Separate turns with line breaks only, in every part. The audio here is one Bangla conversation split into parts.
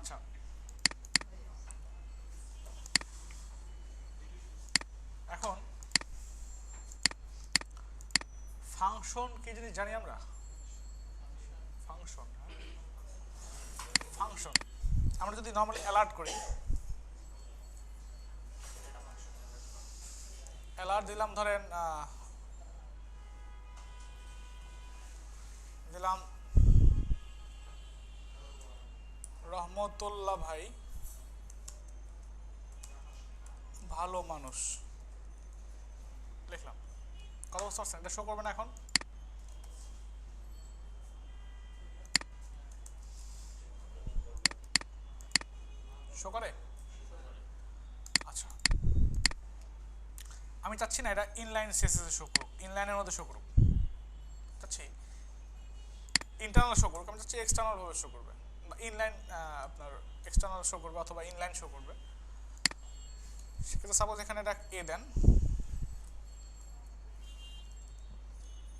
আচ্ছা, এখন ফাংশন কি জিনিস জানি আমরা? ফাংশন, ফাংশন আমরা যদি নর্মালি অ্যালার্ট করি, অ্যালার্ট দিলাম, ধরেন দিলাম রহমতুল্লাহ ভাই ভালো মানুষ, লিখলাম। কত বুঝতে পারছেন? এটা শো করবে না এখন? শো করে? আচ্ছা, আমি চাচ্ছি না এটা ইনলাইন সিএসএস এ শো করুক, ইনলাইনের মধ্যে শো করুক, চাচ্ছি ইন্টারনাল শো করুক। আমি চাচ্ছি এক্সটার্নাল ভাবে শো করবে, বা ইনলাইন আপনার এক্সটার্নাল শো করবে অথবা ইনলাইন শো করবে। সেক্ষেত্রে সাপোজ এখানে এটা এ দেন,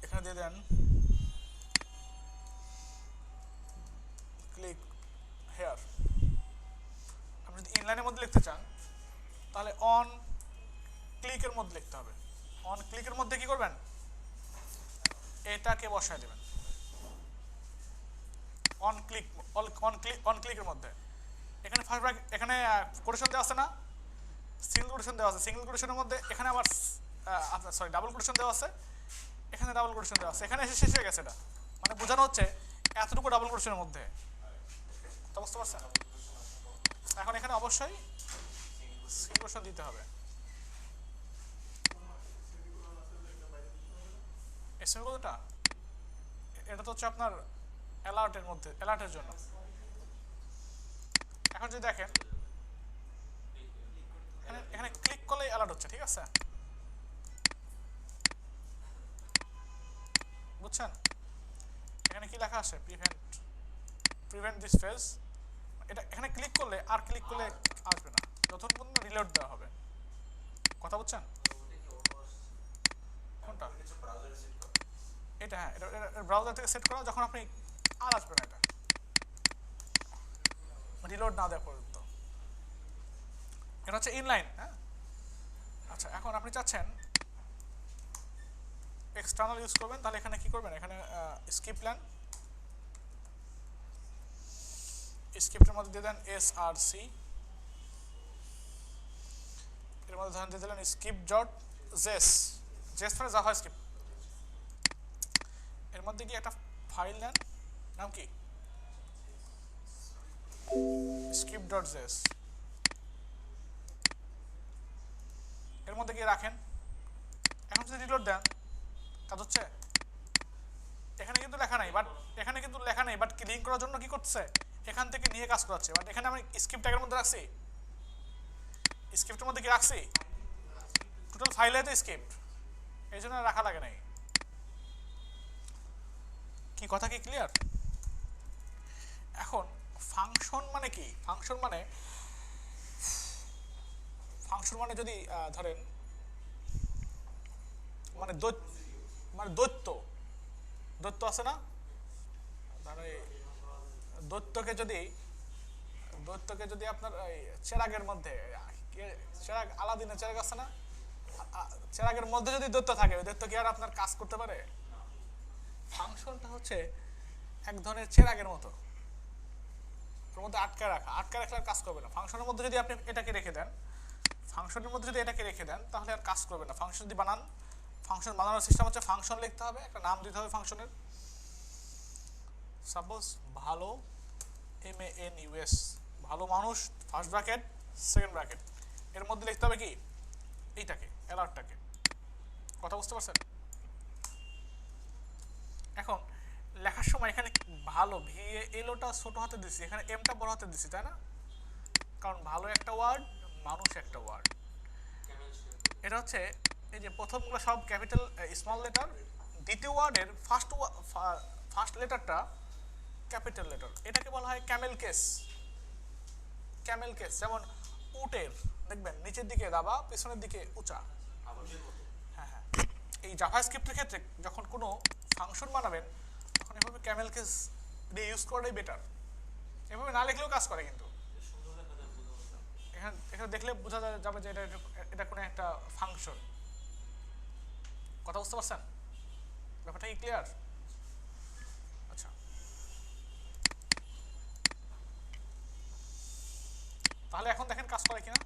এখানে দিয়ে দেন ক্লিক হেয়ার। আপনি যদি ইনলাইনের মধ্যে লিখতে চান তাহলে অন ক্লিকের মধ্যে লিখতে হবে। অন ক্লিকের মধ্যে কি করবেন? এটাকে বসায় দেবেন অন ক্লিক, অন ক্লিকের মধ্যে। এখানে ফার্স্ট ব্র্যাকেট, এখানে কোটেশন দেওয়া আছে না, সিঙ্গেল কোটেশন দেওয়া আছে। সিঙ্গেল কোটেশনের মধ্যে এখানে আবার আপনার সরি ডাবল কোটেশন দেওয়া আছে, এখানে ডাবল কোটেশন দেওয়া আছে। এখানে এসে শেষ হয়ে গেছে। এটা মানে বোঝানো হচ্ছে এতটুকু ডাবল কোটেশনের মধ্যে। তো বুঝতে পারছেন? এখন এখানে অবশ্যই সিঙ্গেল কোটেশন দিতে হবে। এই সেমিকোলনটা এটা তো হচ্ছে আপনার অ্যালার্টের মধ্যে, অ্যালার্টের জন্য। এখন যদি দেখেন এখানে ক্লিক করলেই অ্যালার্ট হচ্ছে, ঠিক আছে? বুঝছেন? এখানে কি লেখা আছে? Prevent this phase. এটা এখানে ক্লিক করলে আর ক্লিক করলে আসবে না, যতক্ষণ পর্যন্ত রিলোড দেওয়া হবে। কথা বুঝছেন? কোনটা? এটা, হ্যাঁ, এটা ব্রাউজার থেকে সেট করা, যখন আপনি আর আসবে না এটা রিলোড না দেওয়া পর্যন্ত। এটা হচ্ছে ইনলাইন। হ্যাঁ, আচ্ছা, এখন আপনি চাচ্ছেন এক্সটার্নাল ইউজ করবেন, তাহলে এখানে কি করবেন? এখানে স্কিপ প্ল্যান, স্ক্রিপ্টের মধ্যে দিয়ে দেন SRC, এর মধ্যে ধরেন দিয়ে দিলেন স্কিপ ডট জেস, জেস মানে জাভা স্ক্রিপ্ট। এর মধ্যে কি একটা ফাইল নেন, নাম কি স্ক্রিপ্ট ডট জেস, এর মধ্যে গিয়ে রাখেন। এখন যদি রিলোড দেন কাজ হচ্ছে? এখানে কিন্তু লেখা নাই, বাট কি লিঙ্ক করার জন্য কি করছে? এখান থেকে নিয়ে কাজ করাচ্ছে। বাট এখানে আমি স্ক্রিপ্ট ট্যাগের মধ্যে রাখছি, স্ক্রিপ্টের মধ্যে কি রাখছি? টোটাল ফাইলে তো স্ক্রিপ্ট, এই জন্য রাখা লাগে নাই। কি কথা কি ক্লিয়ার? এখন ফাংশন মানে কি? ফাংশন মানে যদি ধরেন মানে দৈত্য আছে না, ধরেন দৈত্যকে যদি আপনার চেরাগের মধ্যে, চেরাগ আলাদিনের চেরাগ আছে না, চেরাগের মধ্যে যদি দৈত্য থাকে, ওই দৈত্য কি আর আপনার কাজ করতে পারে? ফাংশনটা হচ্ছে এক ধরনের চেরাগের মতো, ওর মধ্যে আটকে রাখলে আর কাজ করবে না। ফাংশনের মধ্যে যদি আপনি এটাকে রেখে দেন, তাহলে আর কাজ করবে না। ফাংশন যদি বানান, ফাংশন বানানোর সিস্টেম হচ্ছে ফাংশন লিখতে হবে, একটা নাম দিতে হবে ফাংশনের। সাপোজ ভালো, MANUS, ভালো মানুষ, ফার্স্ট ব্র্যাকেট সেকেন্ড ব্র্যাকেট, এর মধ্যে লিখতে হবে কি এইটাকে, অ্যালার্টটাকে। কথা বুঝতে পারছেন? এখন লেখার সময় এখানে ভালো VALOটা ছোট হাতে দিছি, এখানে এমটা বড় হাতে দিছি, তাই না? কারণ ভালো একটা ওয়ার্ড, মানুষ একটা ওয়ার্ড। এটা হচ্ছে এই যে প্রথমগুলো সব ক্যাপিটাল স্মল লেটার, দ্বিতীয় ওয়ার্ডের ফার্স্ট লেটারটা ক্যাপিটাল লেটার। এটাকে বলা হয় ক্যামেল কেস। যেমন উটের দেখবেন নিচের দিকে দাবা, পিছনের দিকে উঁচা। হ্যাঁ হ্যাঁ, এই জাভাস্ক্রিপ্টের ক্ষেত্রে যখন কোনো ফাংশন বানাবেন তখন এভাবে ক্যামেল কেস দিয়ে ইউজ করাটাই বেটার। এভাবে না লিখলেও কাজ করে, কিন্তু এখানে এখানে দেখলে বোঝা যাবে যে এটা কোনো একটা ফাংশন। কথা বুঝতে পারছেন? ব্যাপারটা কি ক্লিয়ার? আচ্ছা, তাহলে এখন দেখেন কাজ করে কিনা।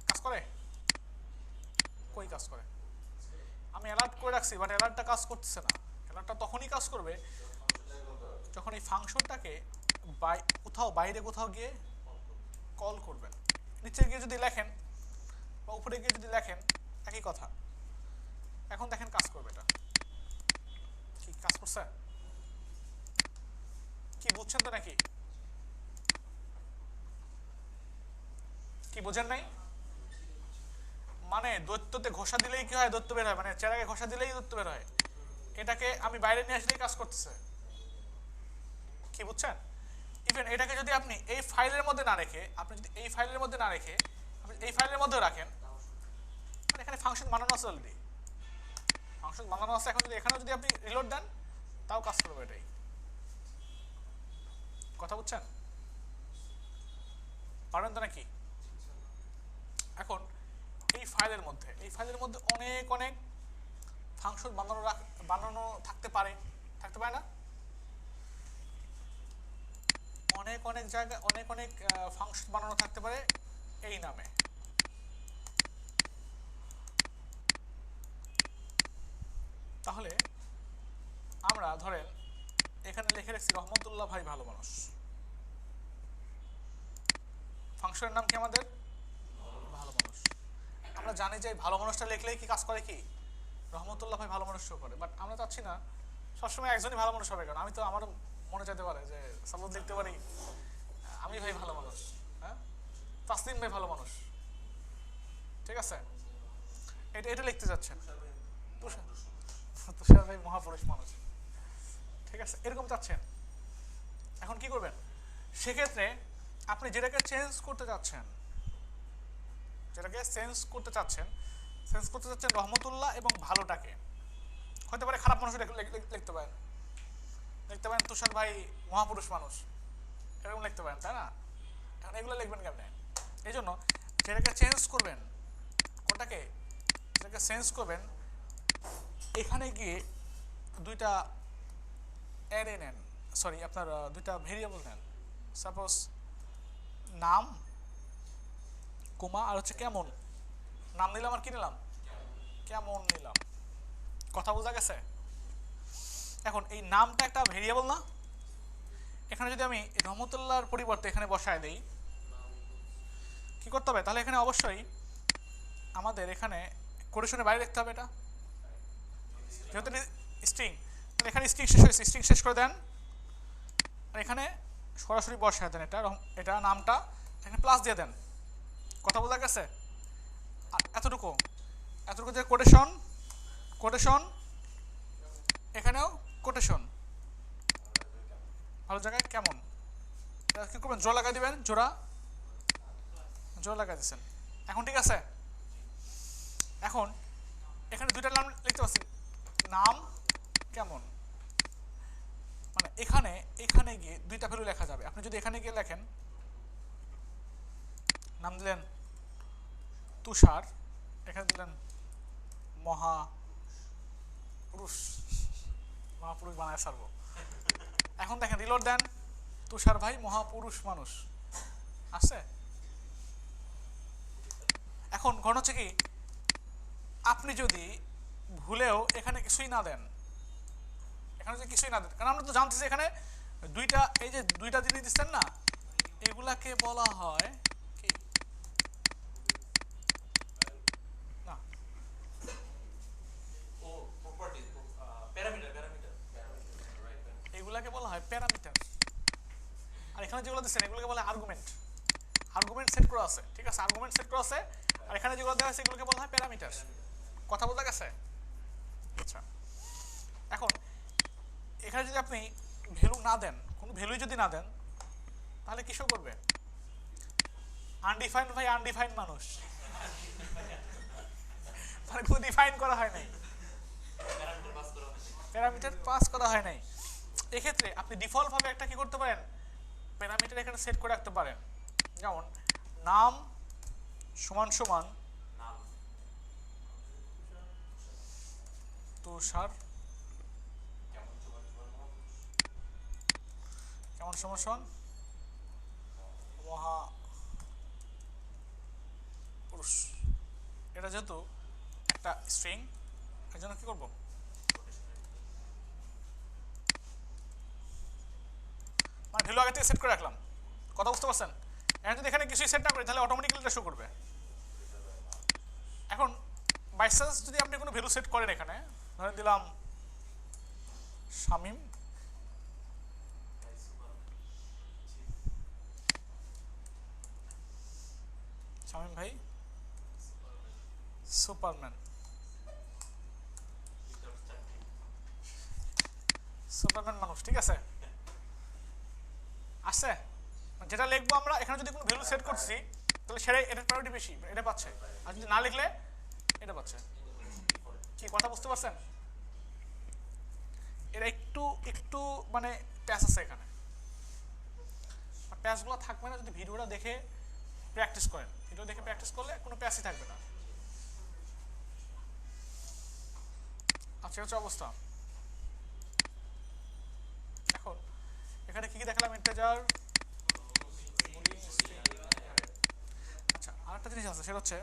কাজ করে? কই কাজ করে? আমি অ্যালার্ট করে রাখছি, বাট অ্যালার্টটা কাজ করতেছে না। অ্যালার্টটা তখনই কাজ করবে যখন এই ফাংশনটাকে কোথাও বাইরে কোথাও গিয়ে কল করবেন। নিচে গিয়ে যদি লেখেন বা উপরে গিয়ে যদি লেখেন একই কথা। এখন দেখেন কাজ করবে এটা। কি কাজ করছে? কি বুঝছেন তো নাকি? কি বোঝেন নাই? মানে দৈত্যতে ঘষা দিলেই কি হয়? দৈত্য বের হয়, মানে চেরাগে ঘষা দিলেই দৈত্য বের হয়। এটাকে আমি বাইরে নিয়ে আসলেই কাজ করতেছে। কি বুঝছেন? ইভেন এটাকে যদি আপনি এই ফাইলের মধ্যে না রেখে, আপনি যদি এই ফাইলের মধ্যে না রেখে আপনি এই ফাইলের মধ্যে রাখেন, মানে এখানে ফাংশন বানানো আছে অলরেডি, ফাংশন বানানো আছে। এখন যদি এখানেও যদি আপনি রিলোড দেন তাও কাজ করবে এটাই। কথা বুঝছেন? পারেন তো নাকি? এখন এই ফাইলের মধ্যে অনেক অনেক ফাংশন বানানো থাকতে পারে না? অনেক অনেক জায়গায় অনেক অনেক ফাংশন বানানো থাকতে পারে এই নামে। তাহলে আমরা ধরেন এখানে লিখে রাখছি রহমতুল্লাহ ভাই ভালো মানুষ। ফাংশনের নাম কি আমাদের? ভালো মানুষ। আমরা জানি যে ভালো মানুষটা লিখলেই কি কাজ করে, কি রহমতুল্লাহ ভাই ভালো মানুষ শো করে। বাট আমরা চাচ্ছি না সবসময় একজনই ভালো মানুষ হবে, কারণ আমি তো আমার মনে চাইতে পারে যে সাপোজ লিখতে পারি আমি ভাই ভালো মানুষ, হ্যাঁ তাসলিম ভাই ভালো মানুষ, ঠিক আছে? এটা লিখতে যাচ্ছেন তুষার ভাই মহাপুরুষ মানুষ, ঠিক আছে? এরকম চাচ্ছেন। এখন কি করবেন? সেক্ষেত্রে আপনি যেটাকে চেঞ্জ করতে চাচ্ছেন রহমতুল্লাহ এবং ভালোটাকে, হতে পারে খারাপ মানুষ লিখতে পারেন, তুষার ভাই মহাপুরুষ মানুষ, এরকম লিখতে পারেন, তাই না? এখন এগুলো লিখবেন কেমনে? এই জন্য যেটাকে চেঞ্জ করবেন, কোনটাকে যেটাকে চেঞ্জ করবেন, এখানে গিয়ে দুইটা অ্যারে নেন, সরি আপনার দুইটা ভেরিয়েবল নেন। সাপোজ নাম কোমা আর হচ্ছে কেমন। নাম নিলাম আর কি নিলাম? কেমন নিলাম। কথা বোঝা গেছে? এখন এই নামটা একটা ভেরিয়েবল না? এখানে যদি আমি রহমতুল্লাহর পরিবর্তে এখানে বসায় দেই, কি করতে হবে? তাহলে এখানে অবশ্যই আমাদের এখানে কোটেশনের বাইরে লিখতে হবে এটা, যেহেতু স্ট্রিং। তাহলে এখানে স্ট্রিং শেষ হয়েছে, স্ট্রিং শেষ করে দেন আর এখানে সরাসরি বসায় দেন এটা নামটা, এখানে প্লাস দিয়ে দেন। কথা বোঝা গেছে? আর এতটুকু যে কোটেশন এখানেও কোটেশন, ভালো জায়গায় কেমন, কি করবেন? জোড়া লাগাই দিবেন, জোড়া লাগাই দিচ্ছেন। এখন ঠিক আছে? এখন এখানে দুইটা নাম লিখতে পারছি, নাম কেমন, মানে এখানে গিয়ে দুইটা ভ্যালু লেখা যাবে। আপনি যদি এখানে গিয়ে লেখেন, নাম দিলেন তুষার, এখানে দিলেন মহাপুরুষ বানায় সারবো। এখন দেখেন রিলোড দেন, তুষার ভাই মহাপুরুষ মানুষ আসছে। এখন ঘটনা হচ্ছে কি, আপনি যদি ভুলেও এখানে কিছুই না দেন, কারণ আমরা তো জানতেছি এখানে এই যে দুইটা জিনিস দিচ্ছেন না, এগুলাকে বলা হয় কি না, এগুলাকে বলা হয় প্যারামিটার। আর এখানে যেগুলো দিচ্ছেন এগুলোকে বলা হয় আর্গুমেন্ট সেট করা আছে, ঠিক আছে? আর্গুমেন্ট সেট করা আছে, আর এখানে যেগুলো দেওয়া আছে এগুলোকে বলা হয় প্যারামিটার। কথা বোঝা গেছে? আচ্ছা, এখন এখানে যদি আপনি ভ্যালু না দেন, কোনো ভ্যালুই যদি না দেন, তাহলে কিসব করবে? আনডিফাইন্ড ভাই আনডিফাইন্ড মানুষ, মানে কোনো ডিফাইন করা হয় নাই, প্যারামিটার পাস করা হয় নাই। এক্ষেত্রে আপনি ডিফল্ট ভাবে একটা কি করতে পারেন? প্যারামিটার এখানে সেট করে রাখতে পারেন, যেমন নাম সমান সমান তুষার কেমন সমান সমান মহাপুরুষ। এটা যেহেতু একটা স্ট্রিং, এর জন্য কি করব, মানে ভ্যালু আগে থেকে সেট করে রাখলাম। কথা বুঝতে পারছেন? এখন যদি এখানে কিছুই সেট না করি তাহলে অটোমেটিক্যালি এটা শো করবে। এখন বাই চান্স যদি আপনি কোনো ভ্যালু সেট করেন, এখানে ধরে দিলাম শামীম, শামীম ভাই সুপারম্যান, সুপারম্যান মানুষ, ঠিক আছে আসছে। যেটা লিখবো আমরা এখানে যদি কোনো ভ্যালু সেট করছি তাহলে সেটাই, এটার প্রায়োরিটি বেশি, এটা পাচ্ছে। আর যদি না লিখলে এটা পাচ্ছে। কি কথা বুঝতে পারছেন? এরা একটু একটু মানে প্যাচ আছে এখানে, প্যাচগুলো থাকবে না যদি ভিডিওটা দেখে প্র্যাকটিস করেন। ভিডিও দেখে প্র্যাকটিস করলে কোনো প্যাচই থাকবে না। আচ্ছা হচ্ছে অবস্থা। এখন এখানে কি কি দেখালাম, ইন্টিজার। আচ্ছা আরেকটা জিনিস আছে, সেটা হচ্ছে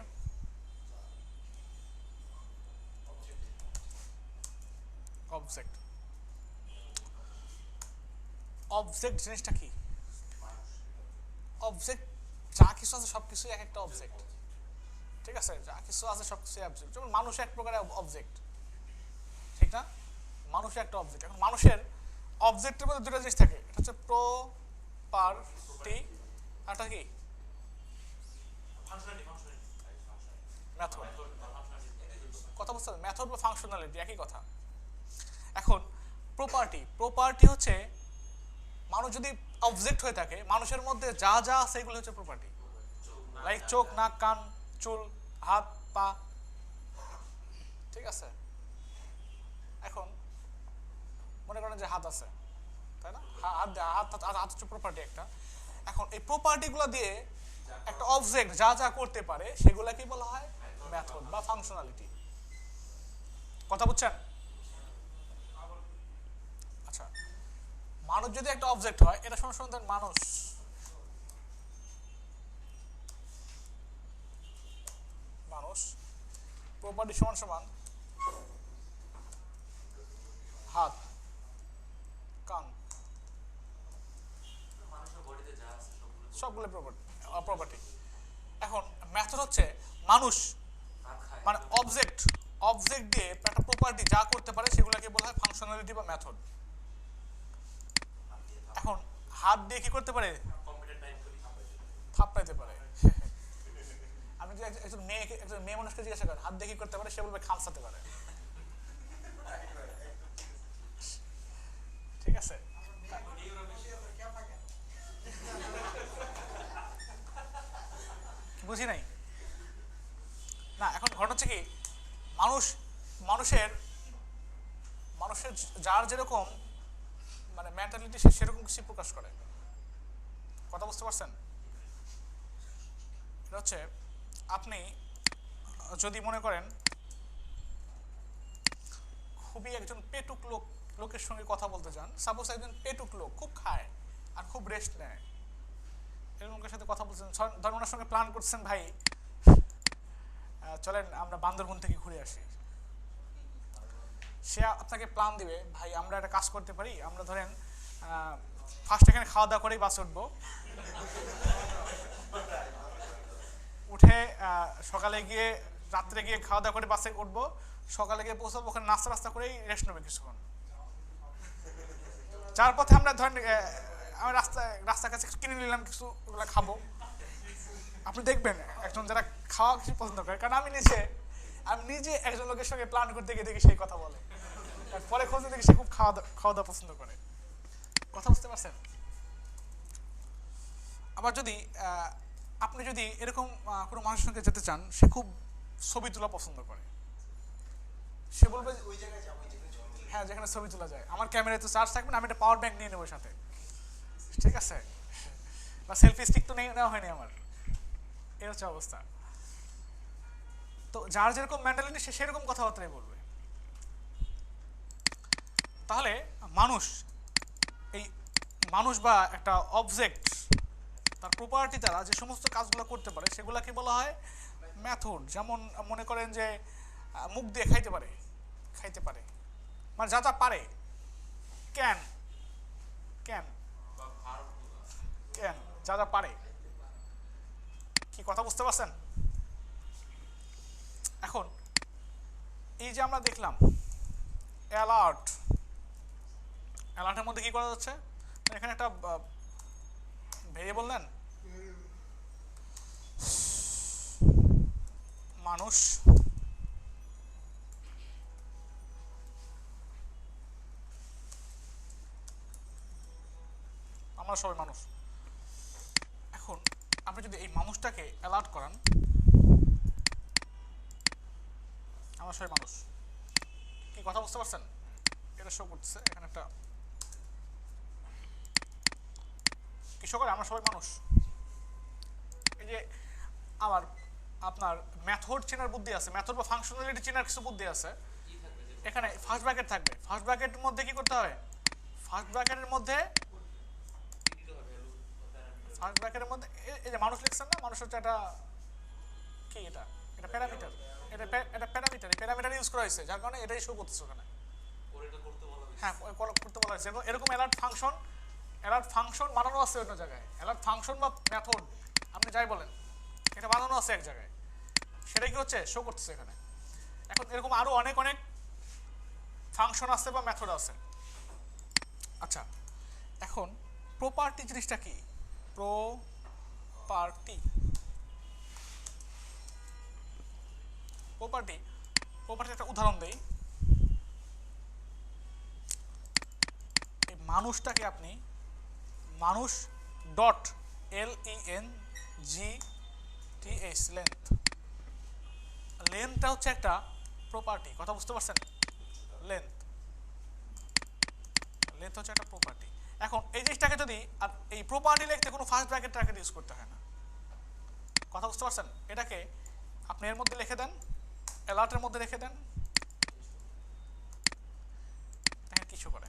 অবজেক্ট। অবজেক্ট জিনিসটা কি? অবজেক্ট যা কিছু আছে সব কিছুই এক একটা অবজেক্ট, ঠিক আছে? যা কিছু আছে সব কিছুই অবজেক্ট। যেমন মানুষ এক প্রকারের অবজেক্ট, ঠিক না? মানুষ একটা অবজেক্ট। এখন মানুষের অবজেক্টের মধ্যে দুটো জিনিস থাকে, এটা হচ্ছে প্রপার্টি, আরটা কি মেথড। কথা বুঝতে হবে, মেথড বা ফাংশনালিটি একই কথা। এখন প্রপার্টি, প্রপার্টি হচ্ছে মানুষ যদি অবজেক্ট হয়ে থাকে, মানুষের মধ্যে যা যা আছে এগুলো হচ্ছে প্রপার্টি। লাইক চোখ, নাক, কান, চুল, হাত, পা, ঠিক আছে? এখন মনে করেন যে হাত আছে, তাই না? হাত হচ্ছে প্রপার্টি একটা। এখন এই প্রপার্টিগুলো দিয়ে একটা অবজেক্ট যা যা করতে পারে সেগুলা কি বলা হয়? মেথড বা ফাংশনালিটি। কথা বুঝছেন? আচ্ছা, মানুষ যদি একটা অবজেক্ট হয়, এটা সমান সমান মানুষ, মানুষ প্রপার্টি সমান সমান হাত, কান, সবগুলো প্রপার্টি। এখন মেথড হচ্ছে মানুষ মানে অবজেক্ট, অবজেক্ট দিয়ে একটা প্রপার্টি যা করতে পারে সেগুলোকে বলা হয় ফাংশনালিটি বা মেথড। এখন হাত দিয়ে কি করতে পারে? থাপড়াইতে পারে। আমি যদি একজন মেয়ে মানুষকে জিজ্ঞাসা করেন হাত দিয়ে কি করতে পারে, সে বলবে খামসাতে পারে, ঠিক আছে? বুঝি নাই না। এখন ঘটনা হচ্ছে কি, মানুষের যার যেরকম মানে মেন্টালিটি, সে সেরকম কিছু প্রকাশ করে। কথা বুঝতে পারছেন? এটা হচ্ছে আপনি যদি মনে করেন খুবই একজন পেটুক লোকের সঙ্গে কথা বলতে চান, সাপোজ একজন পেটুক লোক খুব খায় আর খুব রেস্ট নেয়, এরকম লোকের সাথে কথা বলছেন, ধরেন ওনার সঙ্গে প্ল্যান করছেন, ভাই চলেন আমরা বান্দরবন থেকে ঘুরে আসি। সে আপনাকে প্ল্যান দিবে, ভাই আমরা একটা কাজ করতে পারি, আমরা ধরেন ফার্স্ট এখানে খাওয়া দাওয়া করেই বাসে উঠবো, উঠে সকালে গিয়ে রাত্রে গিয়ে খাওয়া দাওয়া করে বাসে উঠবো, সকালে গিয়ে পৌঁছাবো, ওখানে নাস্তা করেই রেস্ট নেবে কিছুক্ষণ। যার পথে আমরা ধরেন আমি রাস্তার কাছে কিনে নিলাম কিছু, ওগুলো খাবো। আপনি দেখবেন একজন যারা খাওয়া কিছু পছন্দ করে, কারণ আমি নিজে একজন লোকের সঙ্গে প্ল্যান করতে গিয়ে দেখি সেই কথা বলে, পরে খোঁজে দেখি সে খুব খাওয়া দাওয়া পছন্দ করে। কথা বুঝতে পারছেন? আবার যদি আপনি যদি এরকম কোনো মানুষের সঙ্গে যেতে চান, সে খুব ছবি তোলা পছন্দ করে, সে বলবে হ্যাঁ যেখানে ছবি তোলা যায়, আমার ক্যামেরায় তো চার্জ থাকবে না, আমি একটা পাওয়ার ব্যাংক নিয়ে নেবো সাথে, ঠিক আছে? বা সেলফি স্টিক তো নেওয়া হয়নি আমার, এই হচ্ছে অবস্থা। তো যার যেরকম মেন্টালিটি সে সেরকম কথাবার্তাই বলবে। তাহলে মানুষ, এই মানুষ বা একটা অবজেক্ট তার প্রপার্টি দ্বারা যে সমস্ত কাজগুলো করতে পারে সেগুলোকে বলা হয় মেথড। যেমন মনে করেন যে মুখ দিয়ে খাইতে পারে, মানে যা যা পারে, ক্যান ক্যান ক্যান যা যা পারে। কি কথা বুঝতে পারছেন? এখন এই যে আমরা দেখলাম অ্যালার্টের মধ্যে কি করা যাচ্ছে, এখানে একটা ভেরিয়েবল নেন, মানুষ, আমরা সবাই মানুষ। এখন আপনি যদি এই মানুষটাকে অ্যালার্ট করান, আমরা সবাই মানুষ, কি কথা বুঝতে পারছেন? এটা শো করতেছে এখানে একটা কি শো করে, আমরা সবাই মানুষ। এই যে আবার আপনার মেথড চেনার বুদ্ধি আছে, মেথড বা ফাংশনালিটি চেনার কিছু বুদ্ধি আছে। এখানে ফার্স্ট ব্র্যাকেট থাকবে, ফার্স্ট ব্র্যাকেটের মধ্যে কি করতে হবে, ফার্স্ট ব্র্যাকেটের মধ্যে এই যে মানুষ লিখছেন না, মানুষ হচ্ছে একটা কি, এটা প্যারামিটার, এটা প্যারামিটার ইউজ করা হয়েছে, যার কারণে এটাই শো করতেছে ওখানে। হ্যাঁ, করতে বলা হয়েছে। এরকম অ্যালার্ট ফাংশন বানানো আছে অন্য জায়গায়, অ্যালার্ট ফাংশন বা মেথড আপনি যাই বলেন, এটা বানানো আছে এক জায়গায়, সেটা কি হচ্ছে শো করতেছে এখানে। এখন এরকম আরো অনেক অনেক ফাংশন আছে বা মেথড আছে। আচ্ছা, এখন প্রপার্টি জিনিসটা কি? প্রপার্টি একটা উদাহরণ দেই। এই মানুষটাকে আপনি মানুষ ডট LENGTH লেন্থটা হচ্ছে একটা প্রপার্টি, কথা বুঝতে পারছেন? লেন্থ হচ্ছে একটা প্রপার্টি। এখন এই জিনিসটাকে যদি, আর এই প্রপার্টি লিখতে কোনো ফার্স্ট ব্র্যাকেট ইউজ করতে হয় না, কথা বুঝতে পারছেন? এটাকে আপনি এর মধ্যে লিখে দেন, অ্যালার্টের মধ্যে রেখে দেন, কিছু করে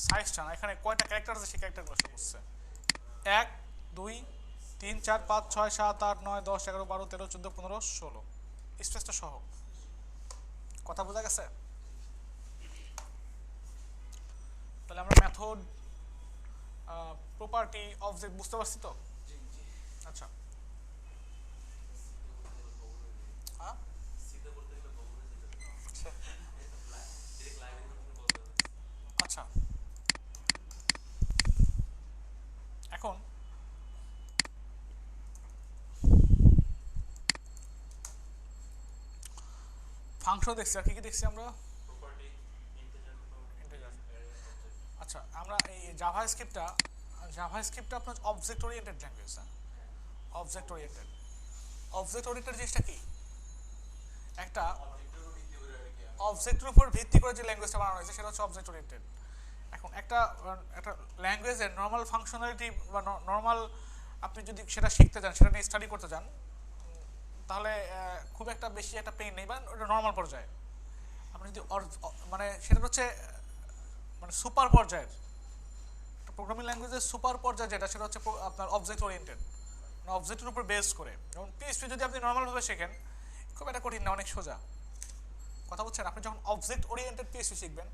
সাইজটা না, এখানে কয়টা ক্যারেক্টার আছে সেই ক্যারেক্টারগুলো শো করছে। 1 2 3 4 5 6 7 8 9 10 11 12 13 14 15 16 স্পেসটা সহ। কথা বোঝা গেছে? তাহলে আমরা মেথড, প্রপার্টি, অবজেক্ট বুঝতে পারছি তো? আচ্ছা, আচ্ছা, এখন ফাংশন দেখছি, আর কি কি দেখছি আমরা? আচ্ছা, আমরা এই জাভাস্ক্রিপ্টটা আপনার object oriented language. Object oriented জিনিসটা কি? একটা অবজেক্টের উপর ভিত্তি করে যে ল্যাঙ্গুয়েজটা বানানো হয়েছে সেটা হচ্ছে অবজেক্ট ওরিয়েন্টেড। এখন একটা ল্যাঙ্গুয়েজের নর্মাল ফাংশনালিটি বা নর্মাল আপনি যদি সেটা শিখতে চান, সেটা নিয়ে স্টাডি করতে চান, তাহলে খুব একটা বেশি একটা পেইন নেই, বা ওটা নর্মাল পর্যায়ে। আপনি যদি মানে সেটা হচ্ছে মানে সুপার পর্যায়ের প্রোগ্রামিং ল্যাঙ্গুয়েজের সুপার পর্যায়ে যেটা, সেটা হচ্ছে আপনার অবজেক্ট ওরিয়েন্টেড, মানে অবজেক্টের উপর বেস করে। যেমন PHP যদি আপনি নর্মালভাবে শেখেন, খুব একটা কঠিন না, অনেক সোজা। কথা বলছেন? আপনি যখন অবজেক্ট ওরিয়েন্টেড PHP শিখবেন,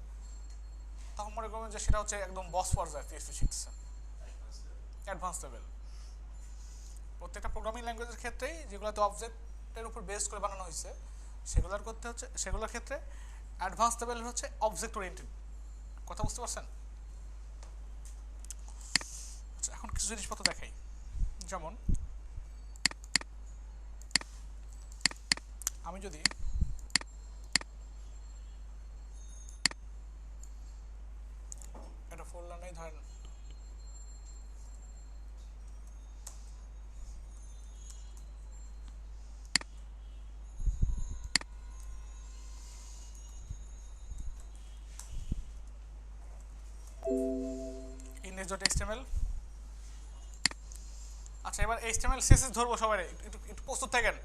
তখন মনে করবেন যে সেটা হচ্ছে একদম বস পর্যায়ে PHP শিখছেন, অ্যাডভান্স লেভেল। প্রত্যেকটা প্রোগ্রামিং ল্যাঙ্গুয়েজের ক্ষেত্রেই যেগুলোতে অবজেক্টের উপর বেস করে বানানো হয়েছে, সেগুলোর ক্ষেত্রে অ্যাডভান্স লেভেল হচ্ছে অবজেক্ট ওরিয়েন্টেড। কথা বুঝতে পারছেন? আচ্ছা, এখন কিছু জিনিসপত্র দেখাই। যেমন আমি যদি একটা ফোল্ডার নেই, ধরেন index.html, আচ্ছা, এবার এইচটিএমএল সিএসএস ধরবো সবাই, একটু একটু প্রস্তুত থাকেন।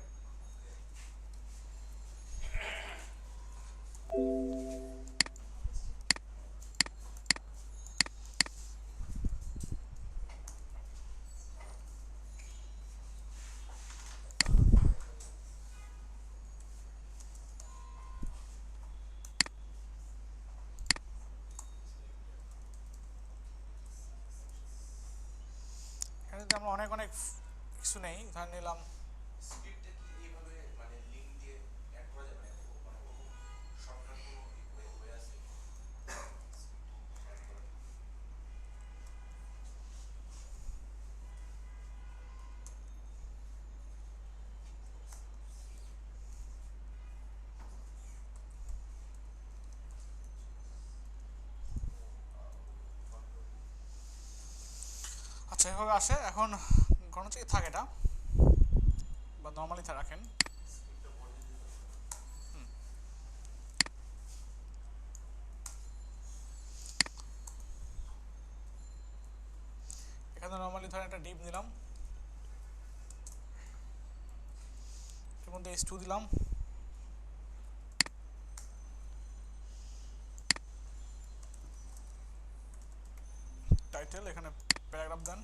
এখানে যদি আমরা অনেক অনেক কিছু নেই, ধরে নিলাম
স্ক্রিপ্টটা কি এইভাবে মানে লিংক দিয়ে অ্যাড করা যায়, মানে শর্টকাট কোনো ওয়ে আছে অ্যাড করার?
আচ্ছা এভাবে আসে। এখন গণচি থাক এটা, বা নর্মালি রাখেন।
স্ক্রিপ্টটা বলে দিতে হবে।
এখানে নর্মালি ধরেন একটা ডিপ নিলাম, এর মধ্যে H2 দিলাম, টাইটেল, এখানে প্যারাগ্রাফ দেন,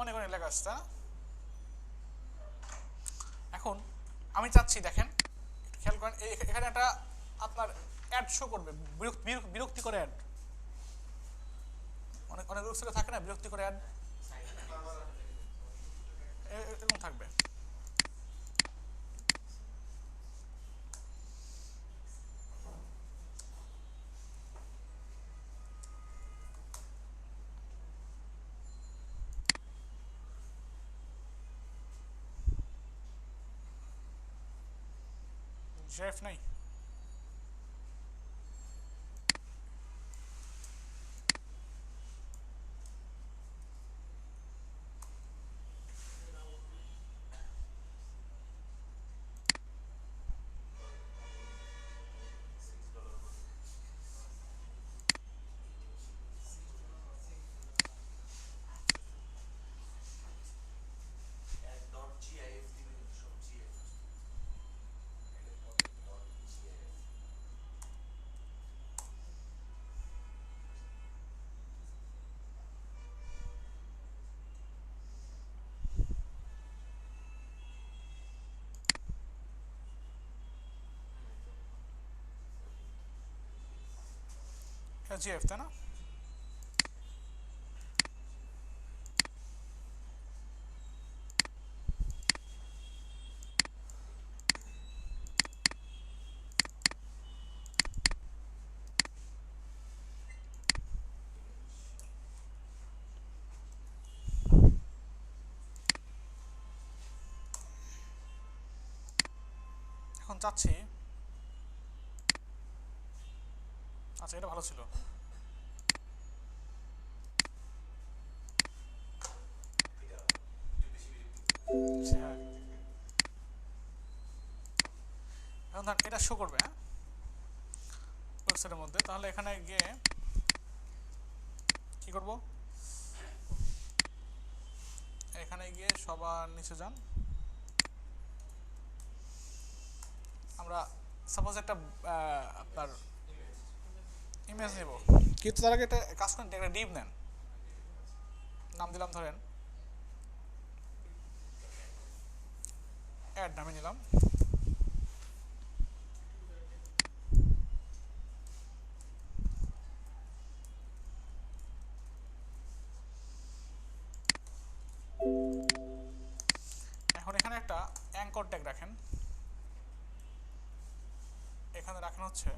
অনেক অনেক লেখা আছে, তাই না? এখন আমি চাচ্ছি, দেখেন একটু খেয়াল করেন, এখানে একটা আপনার অ্যাড শো করবে, বিরক্তি করে অ্যাড, অনেক অনেক ওয়েবসাইটে থাকে না বিরক্তি করে অ্যাড, এরকম থাকবে। জেফ নাই?
অ্যাড ডট জিআইএফ দিবেন, সব জিআইএফ ডট জিআইএফ।
এটা জিএফ, তাই না? এখন চাচ্ছি, আচ্ছা এটা ভালো ছিল,
এটা একটু বেশি বিরক্তি।
হ্যাঁ। এখন ধর এটা শো করবে, হ্যাঁ, ওয়েবসাইটের মধ্যে। তাহলে এখানে গিয়ে কি করব, এখানে গিয়ে সবার নিচে যান, আমরা সাপোজ একটা আপনার ইমেজ নেব, কিন্তু তার আগে একটা কাজ করেন, একটা ডিপ নেন, নাম দিলাম ধরেন অ্যাড নামে নিলাম, এখন এখানে একটা অ্যাঙ্কর ট্যাগ রাখেন, এখানে রাখেন হচ্ছে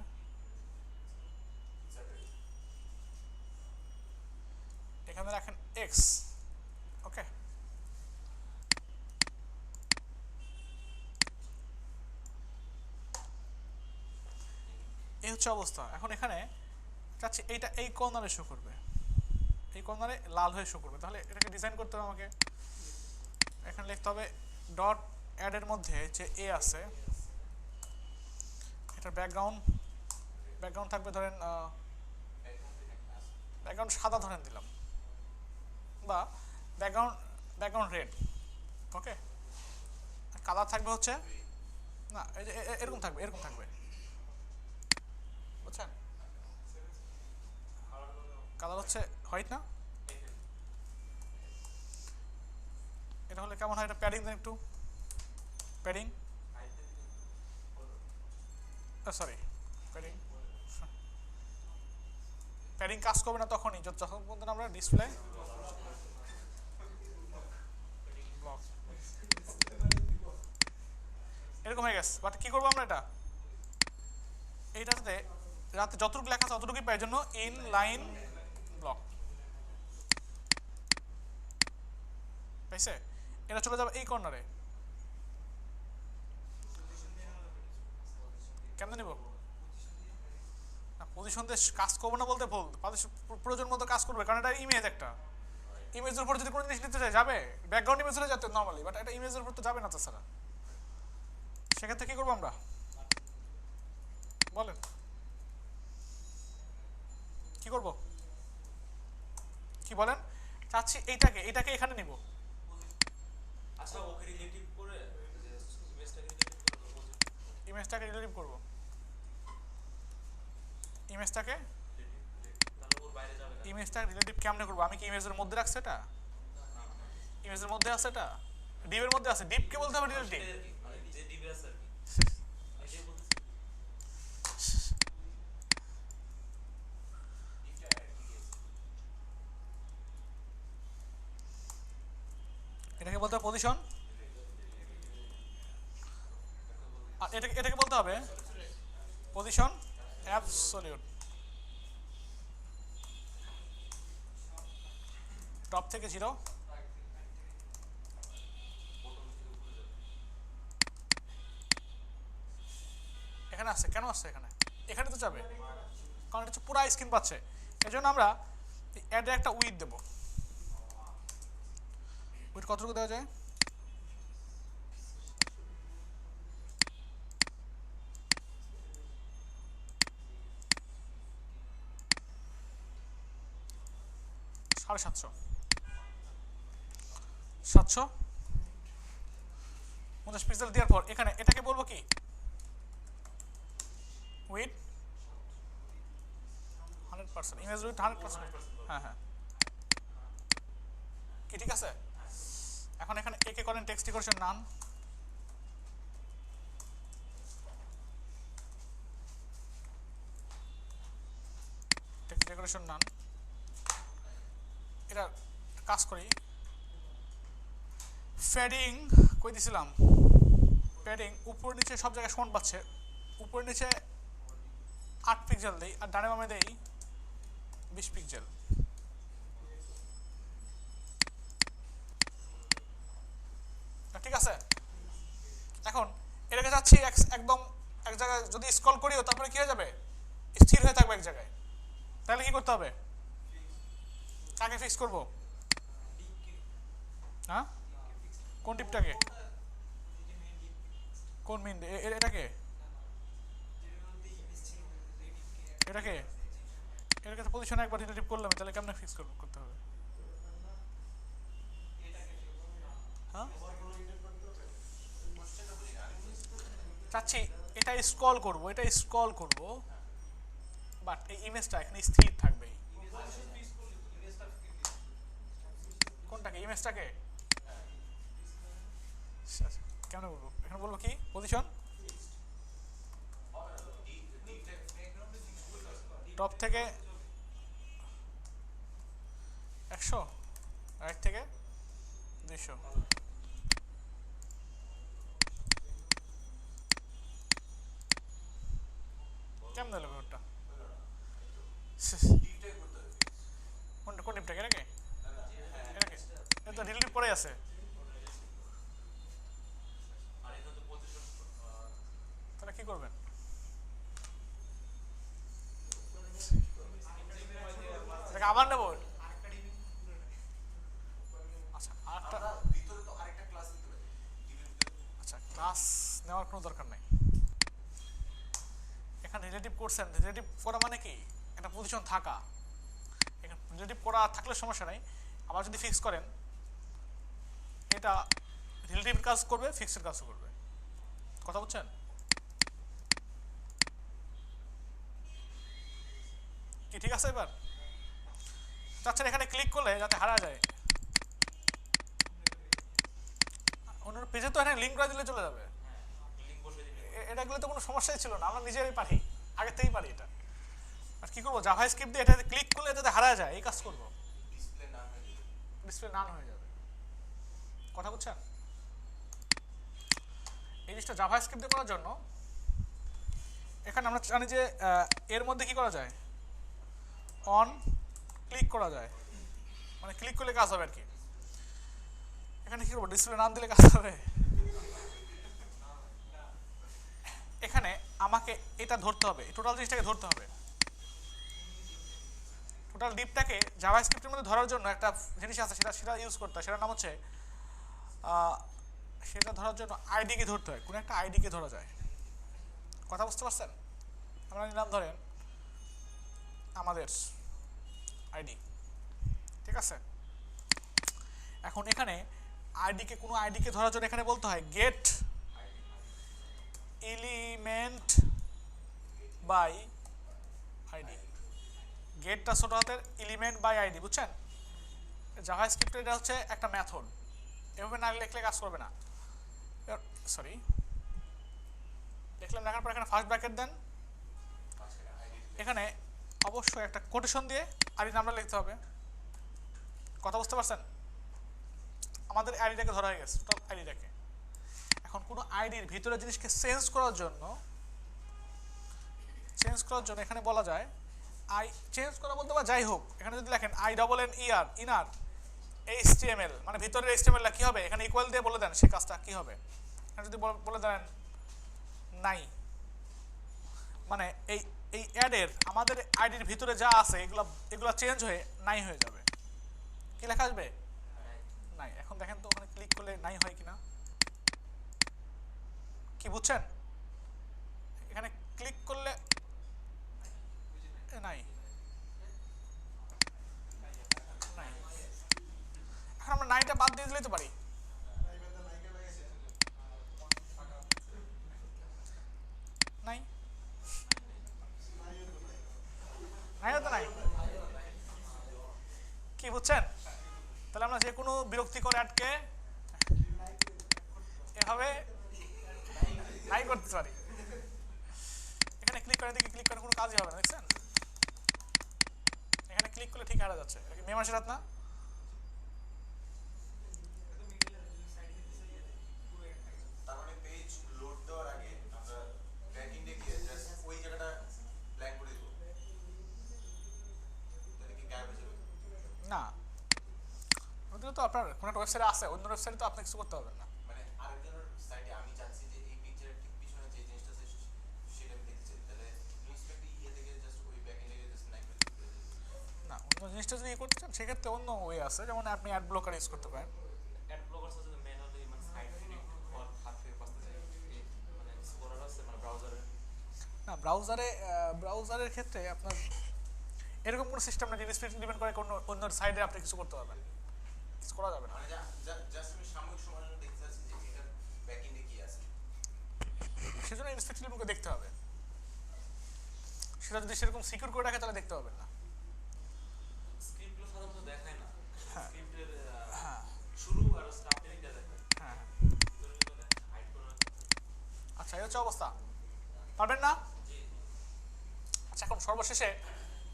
এক্স। ওকে, এই হচ্ছে অবস্থা। এখন এখানে চাচ্ছি এইটা এই কর্নারে শো করবে, এই কর্নারে লাল হয়ে শো করবে। তাহলে এটাকে ডিজাইন করতে হবে আমাকে। এখানে লিখতে হবে ডট অ্যাডের মধ্যে যে এ আছে এটার ব্যাকগ্রাউন্ড থাকবে ধরেন ব্যাকগ্রাউন্ড সাদা ধরেন দিলাম, বা ব্যাকগ্রাউন্ড রেড। ওকে, কালার থাকবে হচ্ছে না এই যে এরকম থাকবে, এরকম থাকবে, বুঝছেন? কালার হচ্ছে হোয়াইট না? এটা হলে কেমন হয়? এটা প্যাডিং দেন একটু, প্যাডিং, সরি প্যাডিং। প্যাডিং কাজ করবে না তখনই যখন পর্যন্ত আমরা ডিসপ্লে ব্লক এরকম হয়ে গেছে। বাট কি করবো আমরা এইটাতে রাতে যতটুকু লেখা আছে ততটুকুই পাই, জন্য ইন লাইন ব্লক পাইছে। এটা চলে যাবে এই কর্নারে। কেমন নিব না, পজিশন দিয়ে কাজ করবো না বলতে ভুল, প্রয়োজন মতো কাজ করবে, কারণ এটা ইমেজ, একটা ইমেজের উপর যদি কোনো জিনিস নিতে চাই যাবে, ব্যাকগ্রাউন্ড ইমেজ হলে যেতে নর্মালি, বাট এটা ইমেজের উপর তো যাবে না তাছাড়া। সেক্ষেত্রে কি করবো আমরা বলেন, কি করব, কি বলেন? চাচ্ছি এইটাকে এখানে নিব।
আচ্ছা, ওকে রিলেটিভ করে
ইমেজটাকে রিলেটিভ করব, ইমেজটাকে
তাহলে ওর বাইরে যাবে না।
ইমেজটা রিলেটিভ কেমনে করবো? আমি কি ইমেজের মধ্যে রাখছি? এটা ইমেজের মধ্যে আছে, এটা ডিপের মধ্যে আছে, ডিপকে বলতে হবে রিলেটিভ।
মানে যে ডিবে আছে আর কি, এটাই বলতেছি।
এটাকে বলতে হবে পজিশন, আর এটাকে বলতে হবে পজিশন অ্যাবসলিউট। টপ থেকে 0, এখানে আছে, কেন আছে এখানে? এখানে তো যাবে কারণ এটা পুরো স্ক্রিন পাচ্ছে। এই জন্য আমরা অ্যাডে একটা উইথ দেবো। উইথ কতটুকু দেওয়া যায়? সাড়ে 750 পিক্সেল দেওয়ার পর এখানে এটাকে বলবো কি উইথ 100%, ইমেজ উইথ 100%। হ্যাঁ হ্যাঁ, কি ঠিক আছে? এখন এখানে একে করেন টেক্সট ডেকোরেশন নান, টেক্সট ডেকোরেশন নান। এটা কাজ করি, ফ্যাডিং কই দিছিলাম, প্যাডিং উপর নিচে সব জায়গায় সমান পাচ্ছে, উপর নিচে 8 পিক্সেল দেই আর ডানে বামে দেই 20 পিক্সেল। ঠিক আছে, এখন এটাকে যাচ্ছি একদম এক জায়গায় যদি স্ক্রল করিও তারপরে কি হয়ে যাবে, স্থির হয়ে থাকবে এক জায়গায়। তাহলে কি করতে হবে? কাকে ফিক্স করব? হ্যাঁ, কোন টিপটাকে? কোন মিন? এটাকে এটাকে এটাকে তো পজিশনে একবার রিলেটিভ করলাম, তাহলে কেমনে ফিক্স করতে হবে? হ্যাঁ, চাচ্ছি এটা স্ক্রল করব, এটা স্ক্রল করব, বাট এই ইমেজটা এখানে স্থির থাকবে। কোনটাকে? ইমেজটাকে কেমন বলবো? এখানে বলবো কি পজিশন টপ থেকে 100, রাইট থেকে 200। কেমন হলো ব্যাপারটা? কোনটা কোন টিপটাকে? এটাকে ক্লাস নেওয়ার কোনো দরকার নেই। এখানে রিলেটিভ করছেন, রিলেটিভ করা মানে কি একটা পজিশন থাকা, এখানে রিলেটিভ করা থাকলে সমস্যা নেই। আবার যদি ফিক্স করেন এটা রিলেটিভ কাজ করবে, ফিক্সের কাজ করবে, কথা বুঝছেন? কি ঠিক আছে? এবার চাচ্ছেন এখানে ক্লিক করলে যাতে হারা যায়, অন্য পেজে তো এখানে লিঙ্ক করে দিলে চলে যাবে।
লিংক বসে দিলে
এটা গেলে তো কোনো সমস্যাই ছিল না, আমরা নিজেরাই পারি, আগে থেকেই পারি এটা। আর কি করবো, জাভাস্ক্রিপ্ট দিয়ে এটাতে ক্লিক করলে যাতে হারা যায় এই কাজ করবো,
ডিসপ্লে নাম হয়ে যাবে।
ডিসপ্লে নান হয়ে যাবে, কথা বুঝছেন? এই জিনিসটা জাভাস্ক্রিপ্ট দিয়ে করার জন্য এখানে আমরা জানি যে এর মধ্যে কি করা যায়, অন ক্লিক করা যায়, মানে ক্লিক করলে কাজ হবে আর কি। এখানে কি করবো, ডিসপ্লে নাম দিলে কাজ হবে। এখানে আমাকে এটা ধরতে হবে, টোটাল জিনিসটাকে ধরতে হবে, টোটাল ডিপটাকে জাভাস্ক্রিপ্টের মধ্যে ধরার জন্য একটা জিনিস আছে, সেটা ইউজ করতে হয়, সেটার নাম হচ্ছে সেটা ধরার জন্য আইডিকে ধরতে হয়, কোনো একটা আইডিকে ধরা যায়, কথা বুঝতে পারছেন? আমরা নিলাম ধরেন আমাদের আইডি, ঠিক আছে? এখন এখানে আইডিকে, কোনো আইডিকে ধরার জন্য এখানে বলতে হয় গেট এলিমেন্ট বাই আইডি। গেটটা ছোট হাতের, এলিমেন্ট বাই আইডি, বুঝছেন? জাভাস্ক্রিপ্টের এটা হচ্ছে একটা মেথড, এভাবে না লিখলে কাজ করবে না। সরি, দেখলাম দেখার পর এখানে ফার্স্ট ব্র্যাকেট দেন, এখানে অবশ্যই একটা কোটেশন দিয়ে আইডি নামটা লিখতে হবে, কথা বুঝতে পারছেন? আমাদের আইডিটাকে ধরা হয়ে গেছে, টোটাল আইডিটাকে। এখন কোনো আইডির ভিতরে জিনিসকে চেঞ্জ করার জন্য এখানে বলা যায় চেঞ্জ করা বলতে বা যাই হোক, এখানে যদি লেখেন INNER ইনার HTML, মানে ভিতরের HTML কি হবে, এখানে ইকুয়াল দিয়ে বলে দেন সেই কাজটা কি হবে। এখানে যদি বলে দেন নাই, মানে এই অ্যাডের আমাদের আইডির ভিতরে যা আছে এগুলো চেঞ্জ হয়ে নাই হয়ে যাবে। কি লেখা আসবে? নাই। এখন দেখেন তো ওখানে ক্লিক করলে নাই হয় কিনা, কি বুঝছেন? এখানে ক্লিক করলে নাই, এখন আমরা নাইটা বাদ দিয়ে দিলে তো পারি। নাই, নাই তো নাই, কি বুঝছেন? তাহলে আমরা যে কোনো বিরক্তিকর অ্যাডকে এভাবে নাই করতে পারি। এখানে ক্লিক করে দেখি, ক্লিক করে কোনো কাজই হবে না, দেখছেন? এখানে ক্লিক করলে ঠিক হারা যাচ্ছে। মে মাসের রাত না,
তার মানে পেজ লোড দেওয়ার আগে আমরা ব্যাকএন্ডে গিয়ে জাস্ট ওই জায়গাটা ব্ল্যাঙ্ক করে দেব, তাহলে কি গায়েব হয়ে যাবে?
না, ওটা তো আপনার কোনো একটা ওয়েবসাইটে আছে, অন্য ওয়েবসাইটে তো আপনি কিছু করতে পারবেন না।
মানে আরেকজনের সাইটে আমি চাচ্ছি যে এই পিকচারের ঠিক পিছনে যে জিনিসটা আছে সেটা আমি দেখতে চাই, তাহলে ইনস্পেক্ট ইয়ে থেকে জাস্ট ওই ব্যাকএন্ডে গিয়ে জাস্ট নাইট করে দিতে
না, অন্য জিনিসটা যদি করতে চান সেক্ষেত্রে অন্য ওয়ে আছে, যেমন আপনি অ্যাড ব্লকার ইউজ করতে পারেন।
অ্যাড ব্লকার সাথে ম্যানুয়ালি মানে সাইট ডিলিট কর হাত থেকে বাঁচতে চাই, মানে স্কোরার আছে মানে ব্রাউজারে।
না, ব্রাউজারের ক্ষেত্রে আপনার এরকম কোনো সিস্টেম না যে স্পিড ডিপেন্ড করে কোনো অন্য সাইডে আপনি কিছু করতে পারবেন, কিছু করা যাবে না।
মানে জাস্ট আমি সাময়িক সময়ের জন্য দেখতে চাচ্ছি যে এটার ব্যাকএন্ডে কি আছে,
সেজন্য ইন্সপেক্ট লিমিটকে দেখতে হবে। সেটা যদি সেরকম সিকিউর করে রাখে তাহলে দেখতে পাবেন না।
স্ক্রিপ্টগুলো সাধারণত দেখায় না,
হ্যাঁ।
স্ক্রিপ্টের
হ্যাঁ
শুরু আর স্টার্টিংটা দেখায়,
হ্যাঁ,
হাইড করে
আচ্ছা, এই হচ্ছে অবস্থা, পারবেন না?
জি।
আচ্ছা, এখন সর্বশেষে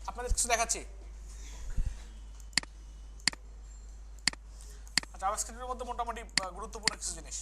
আপনাদের কিছু দেখাচ্ছি। জাভাস্ক্রিপ্টের মধ্যে মোটামুটি গুরুত্বপূর্ণ কিছু জিনিস।